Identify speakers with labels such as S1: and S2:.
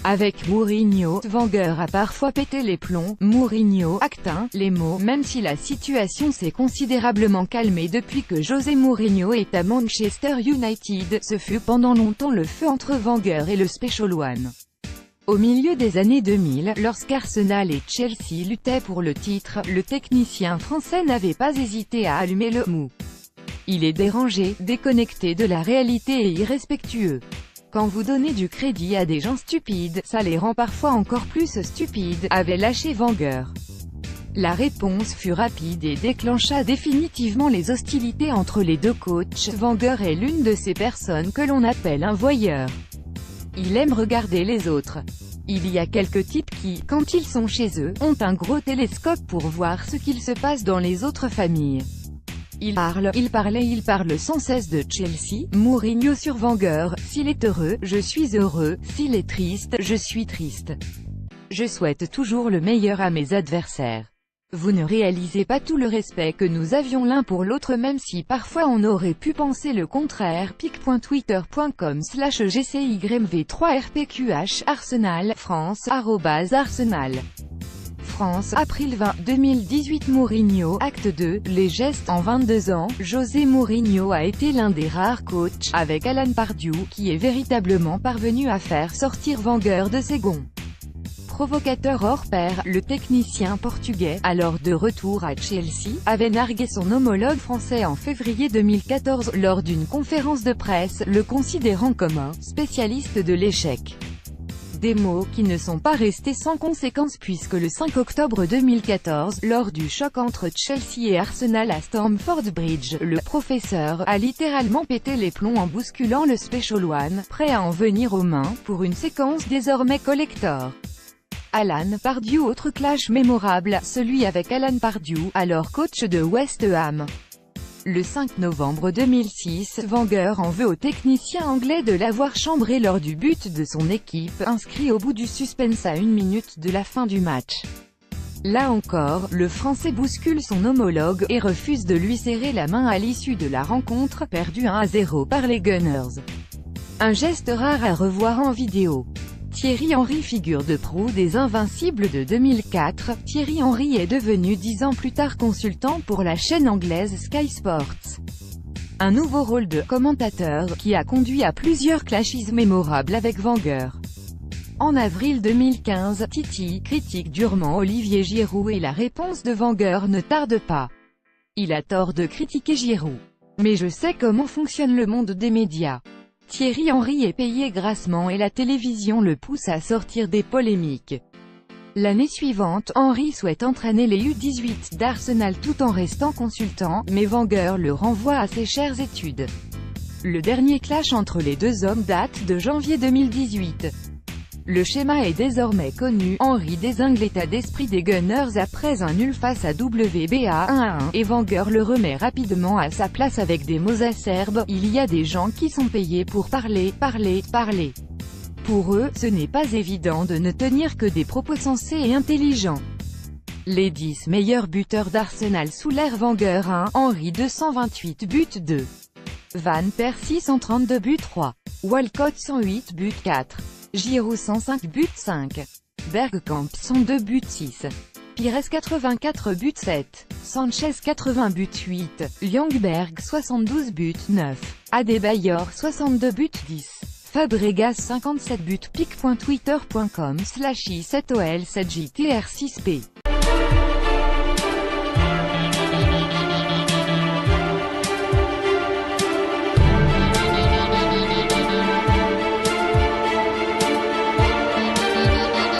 S1: Avec Mourinho, Wenger a parfois pété les plombs. Mourinho acte les mots, même si la situation s'est considérablement calmée depuis que José Mourinho est à Manchester United. Ce fut pendant longtemps le feu entre Wenger et le Special One. Au milieu des années 2000, lorsqu'Arsenal et Chelsea luttaient pour le titre, le technicien français n'avait pas hésité à allumer le mou. Il est dérangé, déconnecté de la réalité et irrespectueux. Quand vous donnez du crédit à des gens stupides, ça les rend parfois encore plus stupides, avait lâché Wenger. La réponse fut rapide et déclencha définitivement les hostilités entre les deux coachs. Wenger est l'une de ces personnes que l'on appelle un voyeur. Il aime regarder les autres. Il y a quelques types qui, quand ils sont chez eux, ont un gros télescope pour voir ce qu'il se passe dans les autres familles. Il parle sans cesse de Chelsea, Mourinho sur Wenger. S'il est heureux, je suis heureux, s'il est triste, je suis triste. Je souhaite toujours le meilleur à mes adversaires. Vous ne réalisez pas tout le respect que nous avions l'un pour l'autre, même si parfois on aurait pu penser le contraire. pic.twitter.com/GCYMV3RPQH Arsenal, France, @Arsenal. France, avril 20, 2018. Mourinho, acte 2, les gestes. En 22 ans, José Mourinho a été l'un des rares coachs, avec Alan Pardew, qui est véritablement parvenu à faire sortir Wenger de ses gonds. Provocateur hors pair, le technicien portugais, alors de retour à Chelsea, avait nargué son homologue français en février 2014, lors d'une conférence de presse, le considérant comme un « spécialiste de l'échec ». Des mots qui ne sont pas restés sans conséquence puisque le 5 octobre 2014, lors du choc entre Chelsea et Arsenal à Stamford Bridge, le professeur a littéralement pété les plombs en bousculant le Special One, prêt à en venir aux mains, pour une séquence désormais collector. Alan Pardew. Autre clash mémorable, celui avec Alan Pardew, alors coach de West Ham. Le 5 novembre 2006, Wenger en veut au technicien anglais de l'avoir chambré lors du but de son équipe, inscrit au bout du suspense à 1 minute de la fin du match. Là encore, le Français bouscule son homologue, et refuse de lui serrer la main à l'issue de la rencontre, perdue 1-0 par les Gunners. Un geste rare à revoir en vidéo. Thierry Henry, figure de proue des Invincibles de 2004, Thierry Henry est devenu 10 ans plus tard consultant pour la chaîne anglaise Sky Sports. Un nouveau rôle de commentateur, qui a conduit à plusieurs clashes mémorables avec Wenger. En avril 2015, Titi critique durement Olivier Giroud et la réponse de Wenger ne tarde pas. Il a tort de critiquer Giroud. Mais je sais comment fonctionne le monde des médias. Thierry Henry est payé grassement et la télévision le pousse à sortir des polémiques. L'année suivante, Henry souhaite entraîner les U18 d'Arsenal tout en restant consultant, mais Wenger le renvoie à ses chères études. Le dernier clash entre les deux hommes date de janvier 2018. Le schéma est désormais connu, Henry dézingue l'état d'esprit des Gunners après un nul face à WBA 1-1, et Wenger le remet rapidement à sa place avec des mots acerbes. Il y a des gens qui sont payés pour parler. Pour eux, ce n'est pas évident de ne tenir que des propos sensés et intelligents. Les 10 meilleurs buteurs d'Arsenal sous l'ère Wenger 1, Henry 228 buts 2. Van Persie 132 buts 3. Walcott 108 buts 4. Giroud 105 buts 5. Bergkamp 102 buts 6. Pires 84 buts 7. Sanchez 80 buts 8. Ljungberg 72 buts 9. Adebayor 62 buts 10. Fabregas 57 buts. pic.twitter.com/i7ol7jtr6p